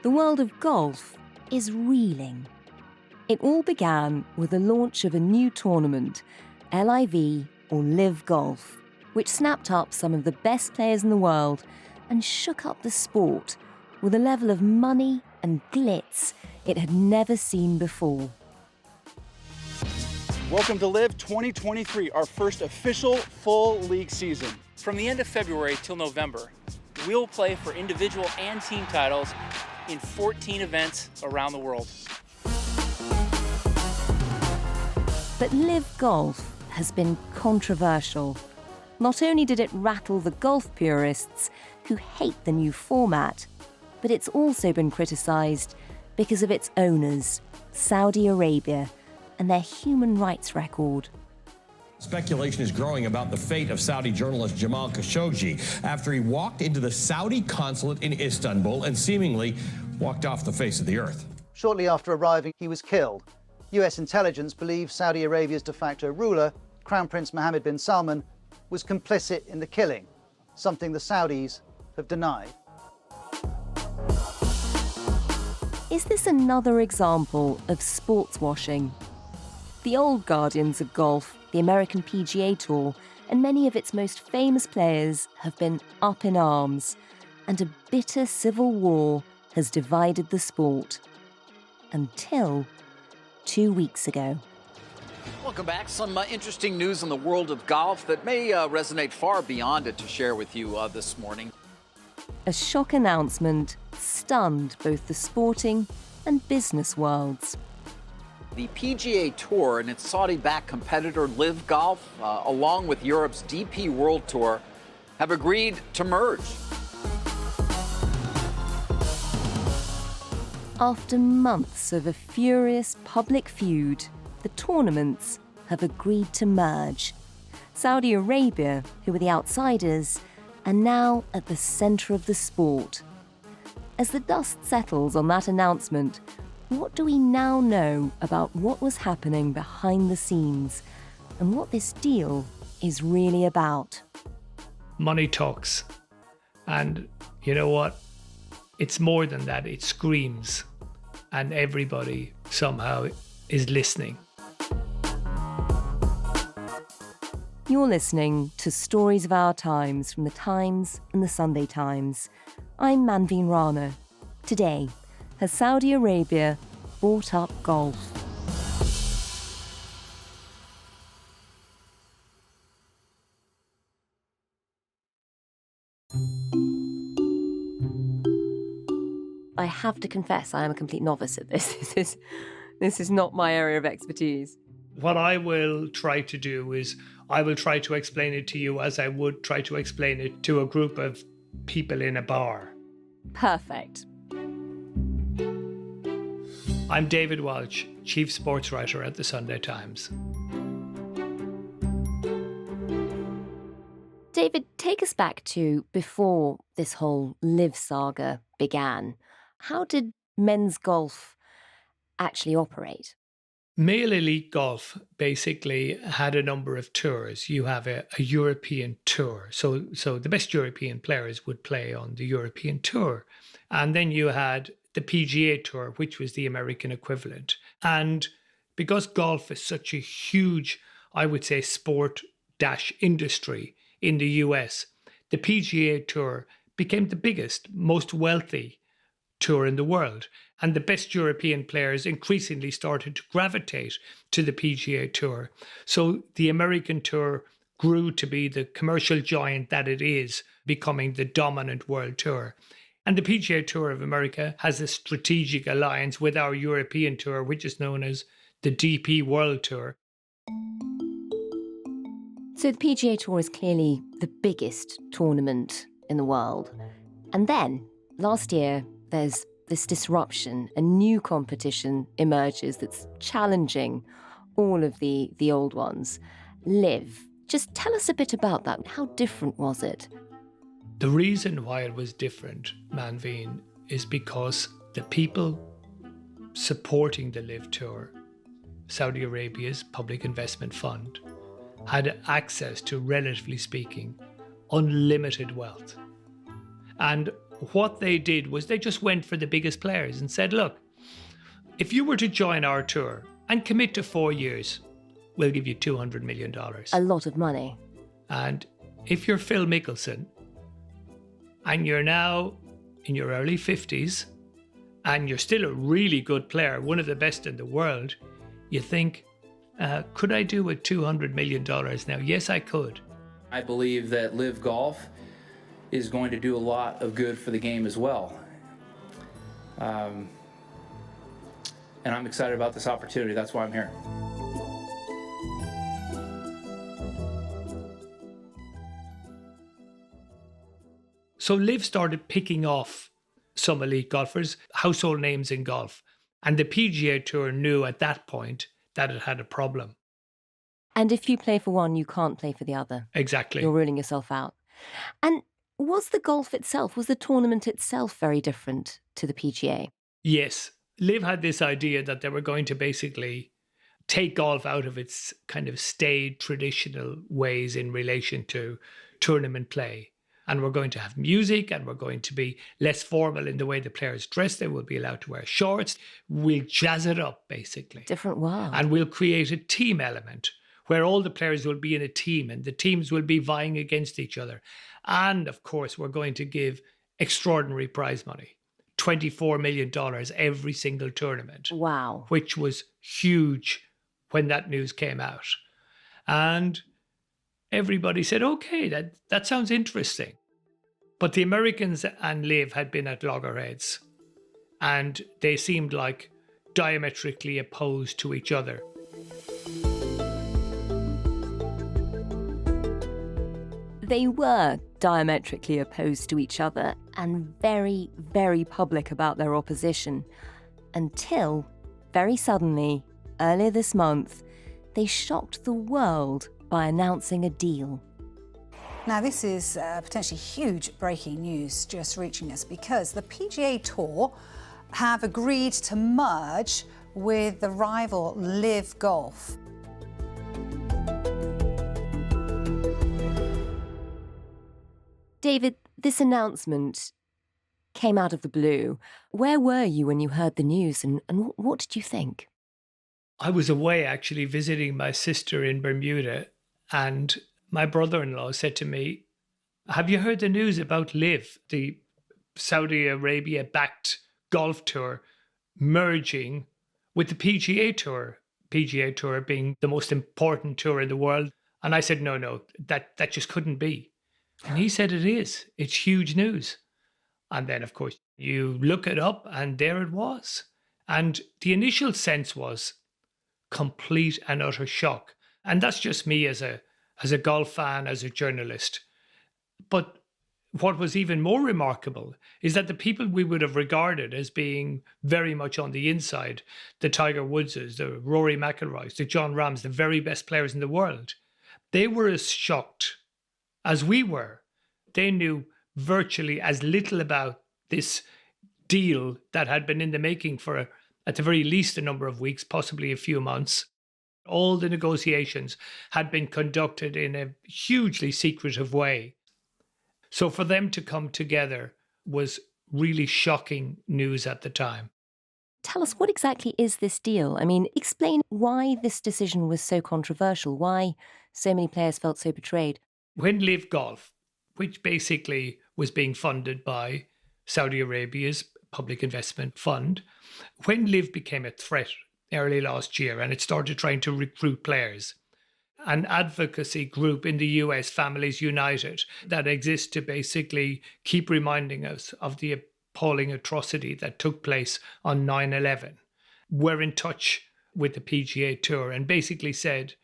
the world of golf is reeling. It all began with the launch of a new tournament, LIV or LIV Golf, which snapped up some of the best players in the world and shook up the sport with a level of money and glitz it had never seen before. Welcome to LIV 2023, our first official full league season. From the end of February till November, we'll play for individual and team titles in 14 events around the world. But LIV Golf has been controversial. Not only did it rattle the golf purists who hate the new format, but it's also been criticised because of its owners, Saudi Arabia, and their human rights record. Speculation is growing about the fate of Saudi journalist Jamal Khashoggi after he walked into the Saudi consulate in Istanbul and seemingly walked off the face of the earth. Shortly after arriving, he was killed. US intelligence believes Saudi Arabia's de facto ruler, Crown Prince Mohammed bin Salman, was complicit in the killing, something the Saudis have denied. Is this another example of sportswashing? The old guardians of golf, the American PGA Tour, and many of its most famous players have been up in arms, and a bitter civil war has divided the sport. Until 2 weeks ago. Welcome back. Some interesting news in the world of golf that may resonate far beyond it to share with you this morning. A shock announcement stunned both the sporting and business worlds. The PGA Tour and its Saudi-backed competitor LIV Golf, along with Europe's DP World Tour, have agreed to merge. After months of a furious public feud, the tournaments have agreed to merge. Saudi Arabia, who were the outsiders, are now at the centre of the sport. As the dust settles on that announcement, what do we now know about what was happening behind the scenes and what this deal is really about? Money talks. And you know what? It's more than that. It screams. And everybody somehow is listening. You're listening to Stories of Our Times from The Times and The Sunday Times. I'm Manveen Rana. Today, has Saudi Arabia bought up golf? I have to confess, I am a complete novice at this. This is not my area of expertise. What I will try to do is I will try to explain it to you as I would try to explain it to a group of people in a bar. Perfect. I'm David Walsh, Chief Sports Writer at the Sunday Times. David, take us back to before this whole LIV saga began. How did men's golf actually operate? Male elite golf basically had a number of tours. You have a European tour. So the best European players would play on the European tour. And then you had the PGA Tour, which was the American equivalent. And because golf is such a huge, I would say, sport-industry in the US, the PGA Tour became the biggest, most wealthy tour in the world. And the best European players increasingly started to gravitate to the PGA Tour. So the American Tour grew to be the commercial giant that it is, becoming the dominant world tour. And the PGA Tour of America has a strategic alliance with our European Tour, which is known as the DP World Tour. So the PGA Tour is clearly the biggest tournament in the world. And then, last year, there's this disruption. A new competition emerges that's challenging all of the old ones. LIV. Just tell us a bit about that. How different was it? The reason why it was different, Manveen, is because the people supporting the LIV Tour, Saudi Arabia's public investment fund, had access to, relatively speaking, unlimited wealth. And what they did was they just went for the biggest players and said, look, if you were to join our tour and commit to 4 years, we'll give you $200 million. A lot of money. And if you're Phil Mickelson and you're now in your early 50s and you're still a really good player, one of the best in the world, you think, could I do with $200 million now? Yes, I could. I believe that LIV Golf is going to do a lot of good for the game as well. And I'm excited about this opportunity. That's why I'm here. So LIV started picking off some elite golfers, household names in golf. And the PGA Tour knew at that point that it had a problem. And if you play for one, you can't play for the other. Exactly. You're ruling yourself out. And was the golf itself, was the tournament itself very different to the PGA? Yes. LIV had this idea that they were going to basically take golf out of its kind of staid, traditional ways in relation to tournament play. And we're going to have music, and we're going to be less formal in the way the players dress. They will be allowed to wear shorts. We'll jazz it up, basically. Different world. And we'll create a team element where all the players will be in a team and the teams will be vying against each other. And, of course, we're going to give extraordinary prize money. $24 million every single tournament. Wow. Which was huge when that news came out. And everybody said, okay, that sounds interesting. But the Americans and LIV had been at loggerheads, and they seemed like diametrically opposed to each other. They were diametrically opposed to each other and very, very public about their opposition until, very suddenly, earlier this month, they shocked the world by announcing a deal. Now, this is potentially huge breaking news just reaching us because the PGA Tour have agreed to merge with the rival LIV Golf. David, this announcement came out of the blue. Where were you when you heard the news, and what did you think? I was away actually visiting my sister in Bermuda, and my brother-in-law said to me, have you heard the news about LIV, the Saudi Arabia-backed golf tour, merging with the PGA Tour? PGA Tour being the most important tour in the world. And I said, no, that just couldn't be. And he said it is. It's huge news. And then, of course, you look it up and there it was. And the initial sense was complete and utter shock. And that's just me as a golf fan, as a journalist. But what was even more remarkable is that the people we would have regarded as being very much on the inside, the Tiger Woodses, the Rory McIlroys, the John Rahms, the very best players in the world, they were as shocked as we were. They knew virtually as little about this deal that had been in the making for, at the very least, a number of weeks, possibly a few months. All the negotiations had been conducted in a hugely secretive way. So for them to come together was really shocking news at the time. Tell us, what exactly is this deal? I mean, explain why this decision was so controversial, why so many players felt so betrayed. When LIV Golf, which basically was being funded by Saudi Arabia's public investment fund, when LIV became a threat early last year and it started trying to recruit players, an advocacy group in the US, Families United, that exists to basically keep reminding us of the appalling atrocity that took place on 9/11, were in touch with the PGA Tour and basically said,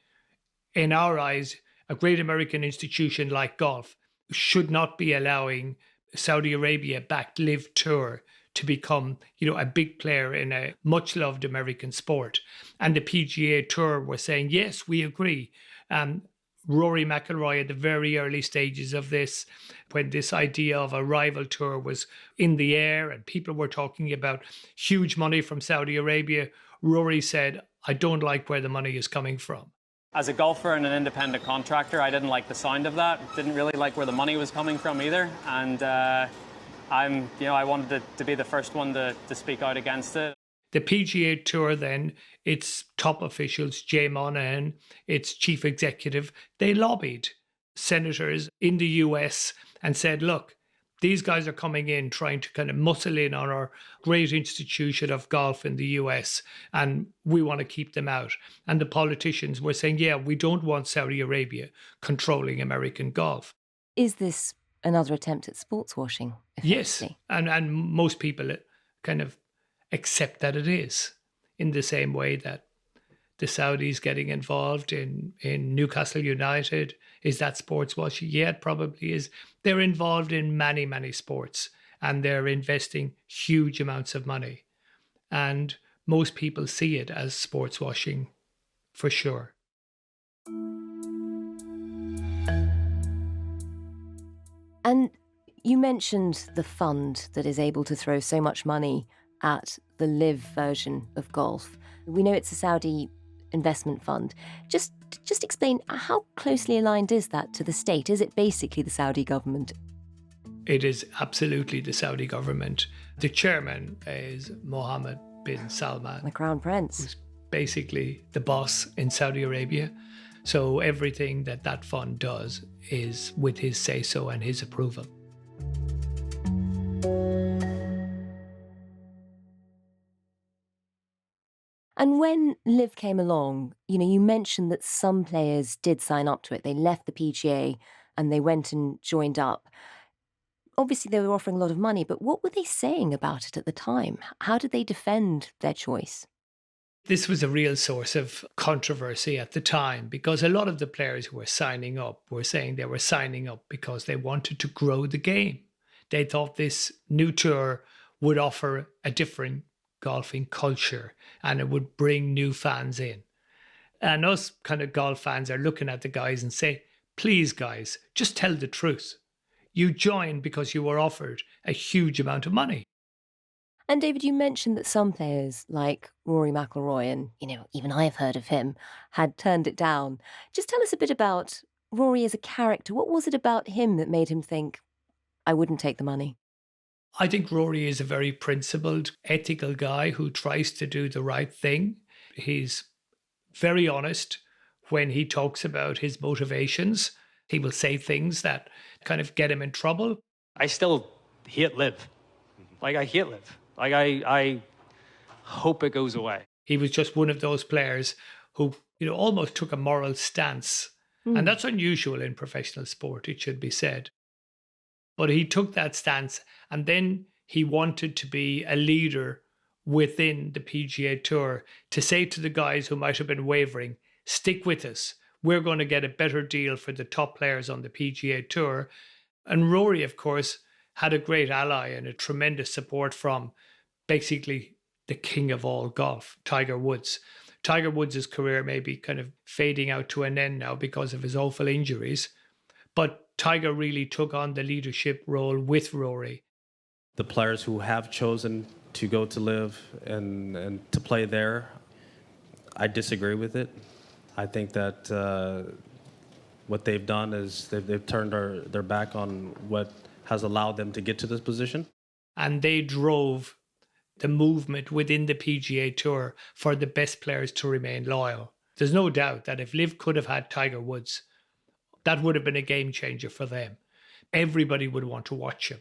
in our eyes, a great American institution like golf should not be allowing Saudi Arabia-backed LIV Tour to become, a big player in a much-loved American sport. And the PGA Tour was saying, yes, we agree. Rory McIlroy at the very early stages of this, when this idea of a rival tour was in the air and people were talking about huge money from Saudi Arabia, Rory said, I don't like where the money is coming from. As a golfer and an independent contractor, I didn't like the sound of that. Didn't really like where the money was coming from either. And I wanted to be the first one to speak out against it. The PGA Tour then, its top officials, Jay Monahan, its chief executive, they lobbied senators in the US and said, look, these guys are coming in trying to kind of muscle in on our great institution of golf in the US, and we want to keep them out. And the politicians were saying, yeah, we don't want Saudi Arabia controlling American golf. Is this another attempt at sports washing? Yes, and most people kind of accept that it is, in the same way that the Saudis getting involved in Newcastle United. Is that sports washing? Yeah, it probably is. They're involved in many, many sports, and they're investing huge amounts of money. And most people see it as sports washing, for sure. And you mentioned the fund that is able to throw so much money at the LIV version of golf. We know it's a Saudi investment fund. Just explain, how closely aligned is that to the state? Is it basically the Saudi government? It is absolutely the Saudi government. The chairman is Mohammed bin Salman, the Crown Prince, who's basically the boss in Saudi Arabia. So everything that fund does is with his say-so and his approval. And when LIV came along, you mentioned that some players did sign up to it. They left the PGA and they went and joined up. Obviously, they were offering a lot of money, but what were they saying about it at the time? How did they defend their choice? This was a real source of controversy at the time, because a lot of the players who were signing up were saying they were signing up because they wanted to grow the game. They thought this new tour would offer a different golfing culture and it would bring new fans in. And us kind of golf fans are looking at the guys and say, please guys, just tell the truth. You joined because you were offered a huge amount of money. And David, you mentioned that some players like Rory McIlroy, and even I have heard of him, had turned it down. Just tell us a bit about Rory as a character. What was it about him that made him think, I wouldn't take the money? I think Rory is a very principled, ethical guy who tries to do the right thing. He's very honest when he talks about his motivations. He will say things that kind of get him in trouble. I still hate LIV. I hate LIV. I hope it goes away. He was just one of those players who, almost took a moral stance. And that's unusual in professional sport, it should be said. But he took that stance, and then he wanted to be a leader within the PGA Tour to say to the guys who might have been wavering, stick with us. We're going to get a better deal for the top players on the PGA Tour. And Rory, of course, had a great ally and a tremendous support from basically the king of all golf, Tiger Woods. Tiger Woods' career may be kind of fading out to an end now because of his awful injuries. But Tiger really took on the leadership role with Rory. The players who have chosen to go to LIV and to play there, I disagree with it. I think that what they've done is they've turned their back on what has allowed them to get to this position. And they drove the movement within the PGA Tour for the best players to remain loyal. There's no doubt that if LIV could have had Tiger Woods, that would have been a game changer for them. Everybody would want to watch him.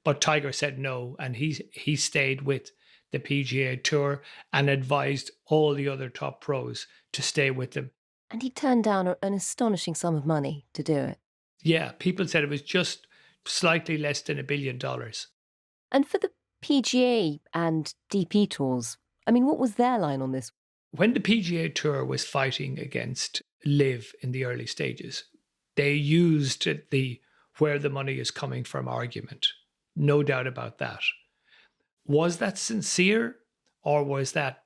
But Tiger said no, and he stayed with the PGA Tour and advised all the other top pros to stay with them. And he turned down an astonishing sum of money to do it. Yeah, people said it was just slightly less than $1 billion. And for the PGA and DP tours, what was their line on this? When the PGA Tour was fighting against LIV in the early stages, they used the where the money is coming from argument. No doubt about that. Was that sincere, or was that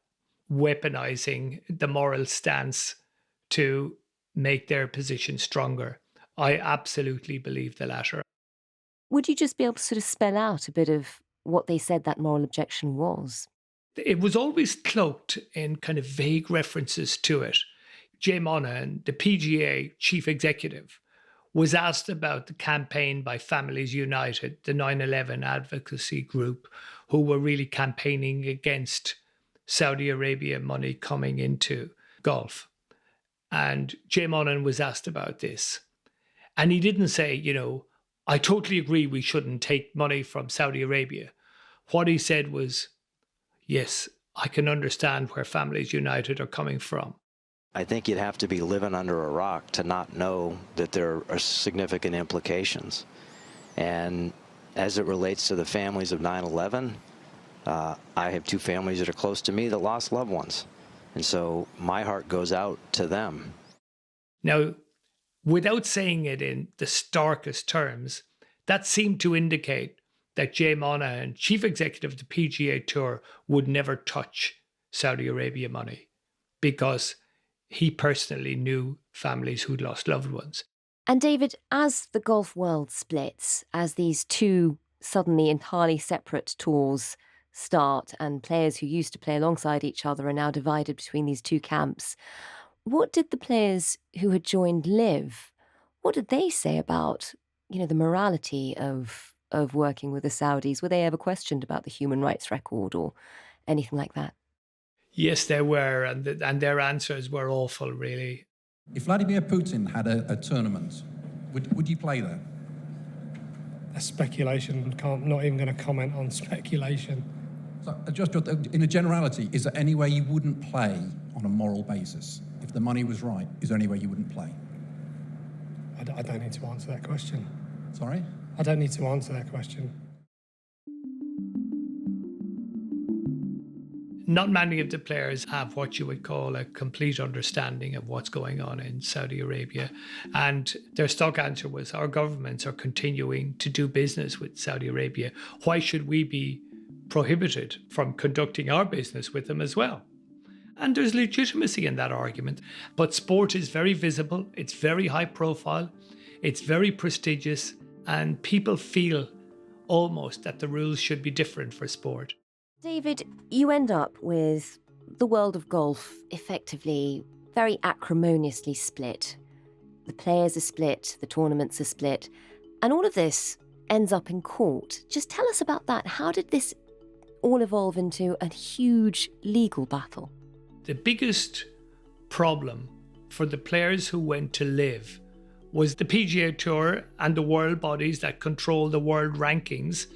weaponizing the moral stance to make their position stronger? I absolutely believe the latter. Would you just be able to sort of spell out a bit of what they said that moral objection was? It was always cloaked in kind of vague references to it. Jay Monahan, the PGA chief executive, was asked about the campaign by Families United, the 9/11 advocacy group, who were really campaigning against Saudi Arabia money coming into golf. And Jay Monahan was asked about this. And he didn't say, I totally agree we shouldn't take money from Saudi Arabia. What he said was, yes, I can understand where Families United are coming from. I think you'd have to be living under a rock to not know that there are significant implications. And as it relates to the families of 9/11, I have two families that are close to me that lost loved ones. And so my heart goes out to them. Now, without saying it in the starkest terms, that seemed to indicate that Jay Monahan, chief executive of the PGA Tour, would never touch Saudi Arabia money because he personally knew families who'd lost loved ones. And David, as the golf world splits, as these two suddenly entirely separate tours start and players who used to play alongside each other are now divided between these two camps, what did the players who had joined LIV, what did they say about, the morality of working with the Saudis? Were they ever questioned about the human rights record or anything like that? Yes, they were, and their answers were awful, really. If Vladimir Putin had a tournament, would you play there? That's speculation. Not even going to comment on speculation. So, just in a generality, is there any way you wouldn't play on a moral basis? If the money was right, is there any way you wouldn't play? I don't need to answer that question. Sorry? I don't need to answer that question. Not many of the players have what you would call a complete understanding of what's going on in Saudi Arabia. And their stock answer was, our governments are continuing to do business with Saudi Arabia. Why should we be prohibited from conducting our business with them as well? And there's legitimacy in that argument. But sport is very visible, it's very high profile, it's very prestigious, and people feel almost that the rules should be different for sport. David, you end up with the world of golf effectively very acrimoniously split. The players are split, the tournaments are split, and all of this ends up in court. Just tell us about that. How did this all evolve into a huge legal battle? The biggest problem for the players who went to LIV was the PGA Tour and the world bodies that control the world rankings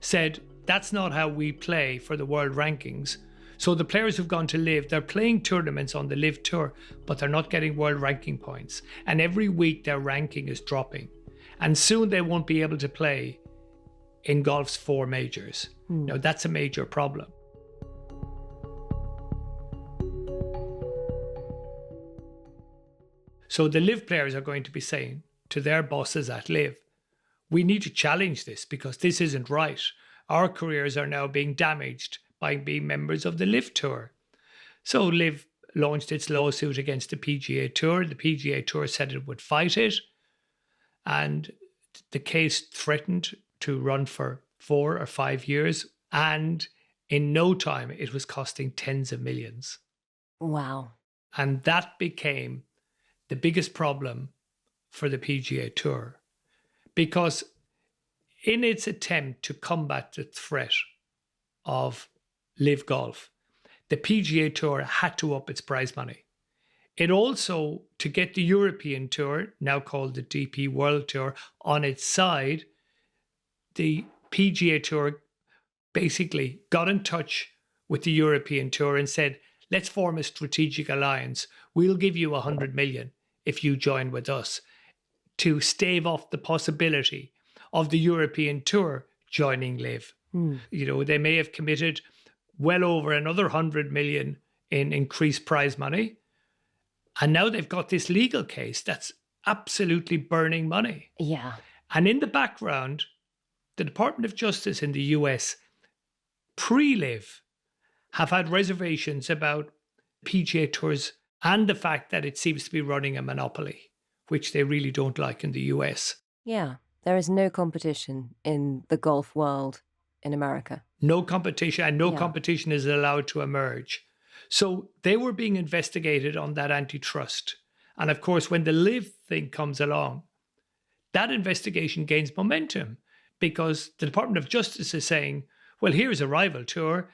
said, that's not how we play for the world rankings. So the players who've gone to LIV, they're playing tournaments on the LIV Tour, but they're not getting world ranking points. And every week their ranking is dropping. And soon they won't be able to play in golf's 4 majors. Now that's a major problem. So the LIV players are going to be saying to their bosses at LIV, we need to challenge this because this isn't right. Our careers are now being damaged by being members of the LIV Tour. So LIV launched its lawsuit against the PGA Tour. The PGA Tour said it would fight it. And the case threatened to run for 4 or 5 years. And in no time, it was costing tens of millions. Wow. And that became the biggest problem for the PGA Tour. Because in its attempt to combat the threat of LIV Golf, the PGA Tour had to up its prize money. It also, to get the European Tour, now called the DP World Tour, on its side, the PGA Tour basically got in touch with the European Tour and said, let's form a strategic alliance. We'll give you 100 million if you join with us, to stave off the possibility of the European Tour joining LIV. They may have committed well over another 100 million in increased prize money. And now they've got this legal case that's absolutely burning money. Yeah. And in the background, the Department of Justice in the US, pre-LIV, have had reservations about PGA Tours and the fact that it seems to be running a monopoly, which they really don't like in the US. Yeah. There is no competition in the golf world in America. No competition, and no competition is allowed to emerge. So they were being investigated on that antitrust. And of course, when the LIV thing comes along, that investigation gains momentum because the Department of Justice is saying, well, here's a rival tour,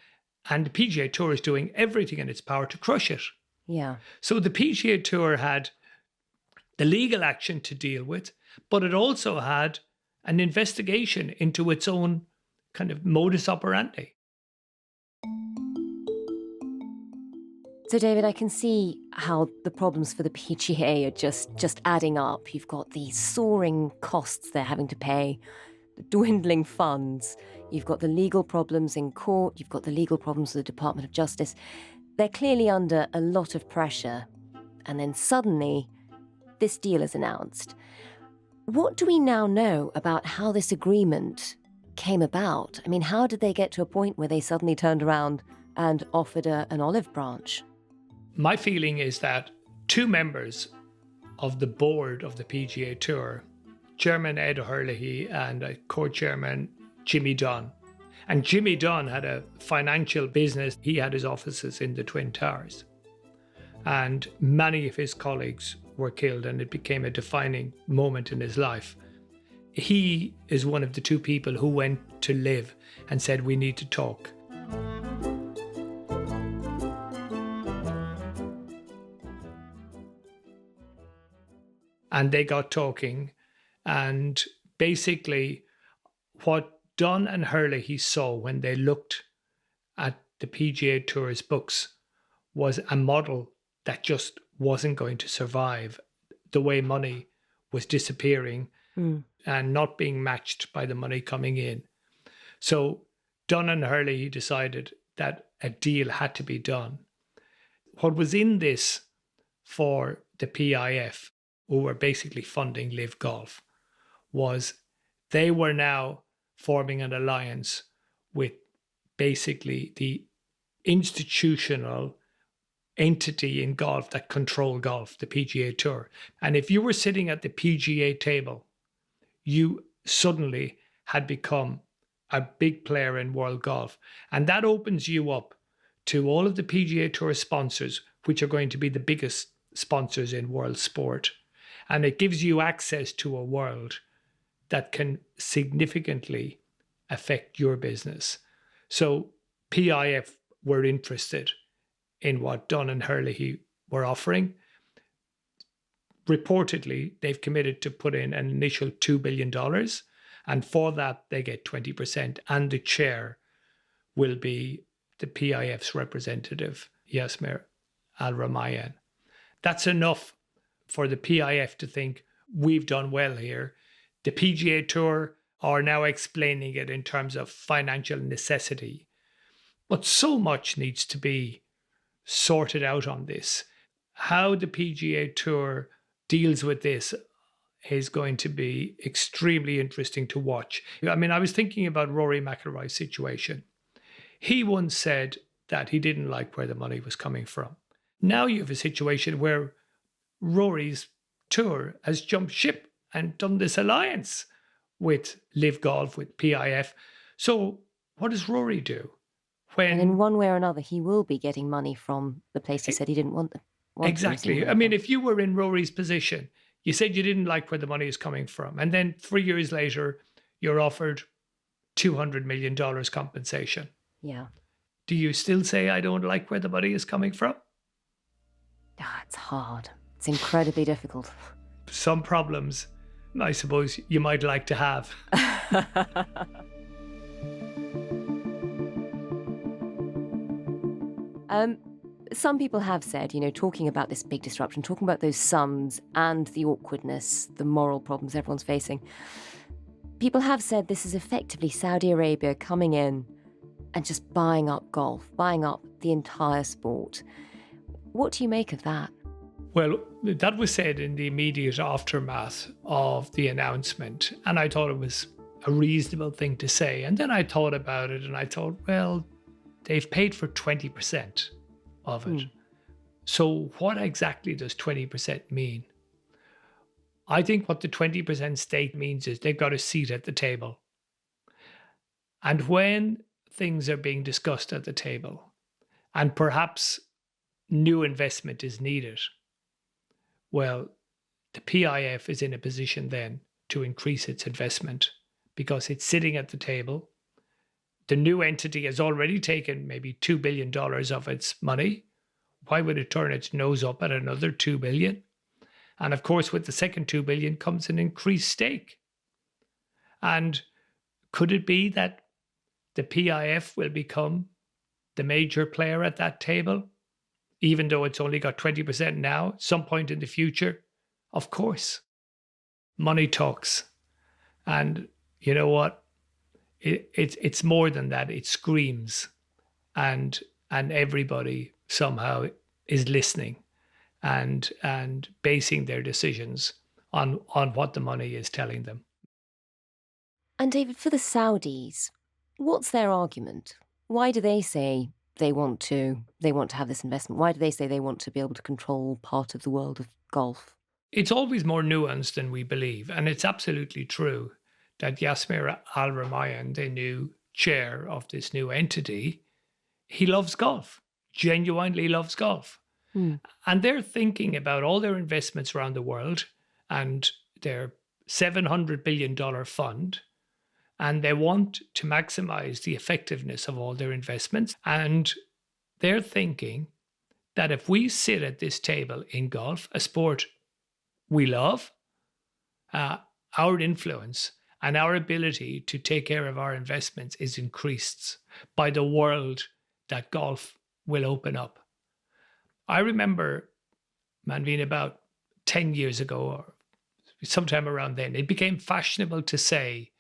and the PGA Tour is doing everything in its power to crush it. Yeah. So the PGA Tour had the legal action to deal with, but it also had an investigation into its own kind of modus operandi. So, David, I can see how the problems for the PGA are just adding up. You've got the soaring costs they're having to pay, the dwindling funds. You've got the legal problems in court. You've got the legal problems with the Department of Justice. They're clearly under a lot of pressure. And then suddenly, this deal is announced. What do we now know about how this agreement came about? I mean, how did they get to a point where they suddenly turned around and offered an olive branch? My feeling is that two members of the board of the PGA Tour, Chairman Ed Hurley and co-chairman Jimmy Dunn. And Jimmy Dunn had a financial business. He had his offices in the Twin Towers. And many of his colleagues were killed, and it became a defining moment in his life. He is one of the two people who went to LIV and said, we need to talk. And they got talking, and basically what Dunn and Hurley saw when they looked at the PGA Tour's books was a model that just wasn't going to survive. The way money was disappearing and not being matched by the money coming in. So Dunn and Hurley decided that a deal had to be done. What was in this for the PIF, who were basically funding LIV Golf, was they were now forming an alliance with basically the institutional entity in golf that controlled golf, the PGA Tour. And if you were sitting at the PGA table, you suddenly had become a big player in world golf. And that opens you up to all of the PGA Tour sponsors, which are going to be the biggest sponsors in world sport. And it gives you access to a world that can significantly affect your business. So PIF were interested in what Dunn and Hurley were offering. Reportedly, they've committed to put in an initial $2 billion. And for that, they get 20%. And the chair will be the PIF's representative, Yasmir Al-Ramayan. That's enough for the PIF to think, we've done well here. The PGA Tour are now explaining it in terms of financial necessity. But so much needs to be sorted out on this. How the PGA Tour deals with this is going to be extremely interesting to watch. I mean, I was thinking about Rory McIlroy's situation. He once said that he didn't like where the money was coming from. Now you have a situation where Rory's tour has jumped ship and done this alliance with LIV Golf, with PIF. So what does Rory do? And in one way or another, he will be getting money from the place he said he didn't want them. Exactly. I mean, if you were in Rory's position, you said you didn't like where the money is coming from, and then 3 years later, you're offered $200 million compensation. Yeah. Do you still say, I don't like where the money is coming from? It's hard. It's incredibly difficult. Some problems, I suppose, you might like to have. Some people have said, talking about this big disruption, talking about those sums and the awkwardness, the moral problems everyone's facing, people have said this is effectively Saudi Arabia coming in and just buying up golf, buying up the entire sport. What do you make of that? Well, that was said in the immediate aftermath of the announcement, and I thought it was a reasonable thing to say. And then I thought about it, and I thought, well, they've paid for 20% of it. So what exactly does 20% mean? I think what the 20% stake means is they've got a seat at the table. And when things are being discussed at the table, and perhaps new investment is needed, well, the PIF is in a position then to increase its investment because it's sitting at the table. The new entity has already taken maybe $2 billion of its money. Why would it turn its nose up at another $2 billion? And of course, with the second $2 billion comes an increased stake. And could it be that the PIF will become the major player at that table, even though it's only got 20% now, some point in the future? Of course. Money talks. And you know what? It's more than that. It screams. And everybody somehow is listening and basing their decisions on what the money is telling them. And David, for the Saudis, what's their argument? Why do they say they want to have this investment? Why do they say they want to be able to control part of the world of golf? It's always more nuanced than we believe. And it's absolutely true that Yasir Al-Rumayyan, the new chair of this new entity, he loves golf, genuinely loves golf. And they're thinking about all their investments around the world and their $700 billion fund. And they want to maximize the effectiveness of all their investments. And they're thinking that if we sit at this table in golf, a sport we love, our influence and our ability to take care of our investments is increased by the world that golf will open up. I remember, Manveen, about 10 years ago or sometime around then, it became fashionable to say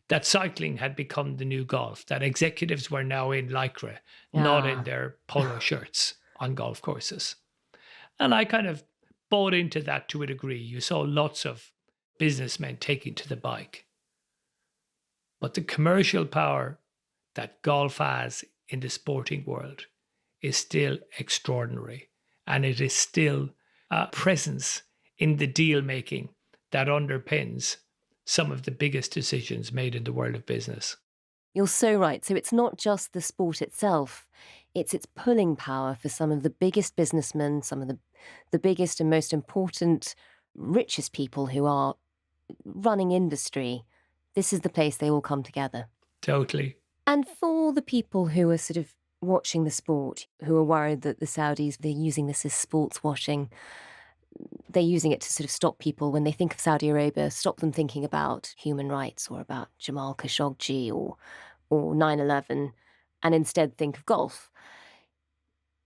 that cycling had become the new golf, that executives were now in lycra, not in their polo shirts on golf courses. And I kind of bought into that to a degree. You saw lots of businessmen taking to the bike. But the commercial power that golf has in the sporting world is still extraordinary. And it is still a presence in the deal making that underpins some of the biggest decisions made in the world of business. You're so right. So it's not just the sport itself, it's its pulling power for some of the biggest businessmen, some of the biggest and most important, richest people who are running industry. This is the place they all come together. Totally. And for the people who are sort of watching the sport, who are worried that the Saudis, they're using this as sports washing, they're using it to sort of stop people when they think of Saudi Arabia, stop them thinking about human rights or about Jamal Khashoggi or 9/11, and instead think of golf.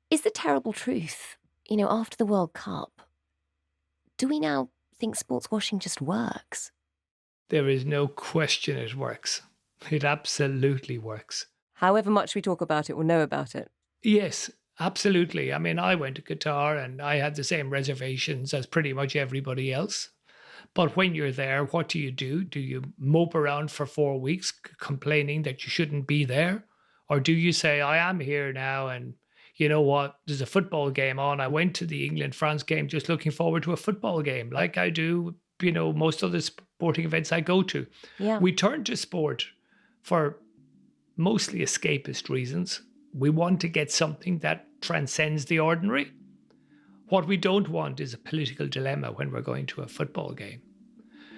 Is the terrible truth, after the World Cup, do we now think sports washing just works? There is no question it works. It absolutely works. However much we talk about it or know about it. Yes, absolutely. I mean, I went to Qatar and I had the same reservations as pretty much everybody else. But when you're there, what do you do? Do you mope around for 4 weeks complaining that you shouldn't be there? Or do you say, I am here now and you know what, there's a football game on. I went to the England-France game just looking forward to a football game like I do, most of the sporting events I go to. Yeah. We turn to sport for mostly escapist reasons. We want to get something that transcends the ordinary. What we don't want is a political dilemma when we're going to a football game.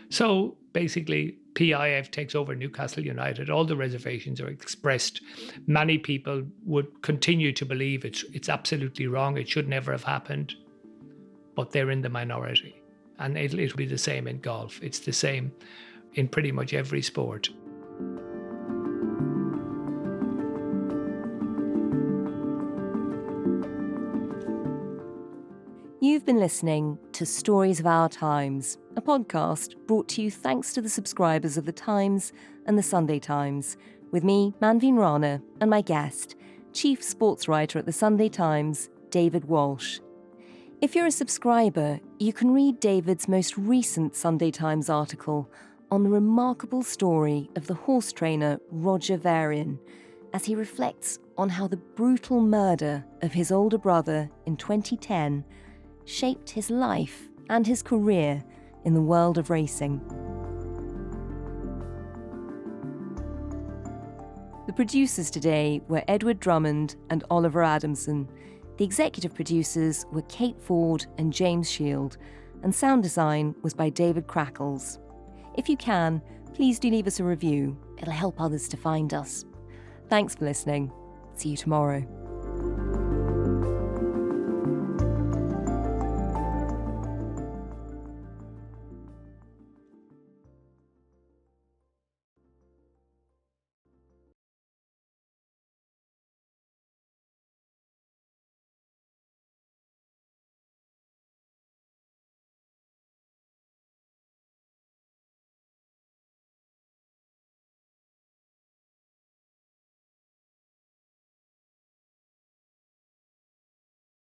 So basically, PIF takes over Newcastle United. All the reservations are expressed. Many people would continue to believe it's absolutely wrong. It should never have happened. But they're in the minority. And it'll be the same in golf. It's the same in pretty much every sport. You've been listening to Stories of Our Times, a podcast brought to you thanks to the subscribers of The Times and The Sunday Times, with me, Manveen Rana, and my guest, Chief Sports Writer at The Sunday Times, David Walsh. If you're a subscriber, you can read David's most recent Sunday Times article on the remarkable story of the horse trainer Roger Varian, as he reflects on how the brutal murder of his older brother in 2010 shaped his life and his career in the world of racing. The producers today were Edward Drummond and Oliver Adamson. The executive producers were Kate Ford and James Shield, and sound design was by David Crackles. If you can, please do leave us a review. It'll help others to find us. Thanks for listening. See you tomorrow.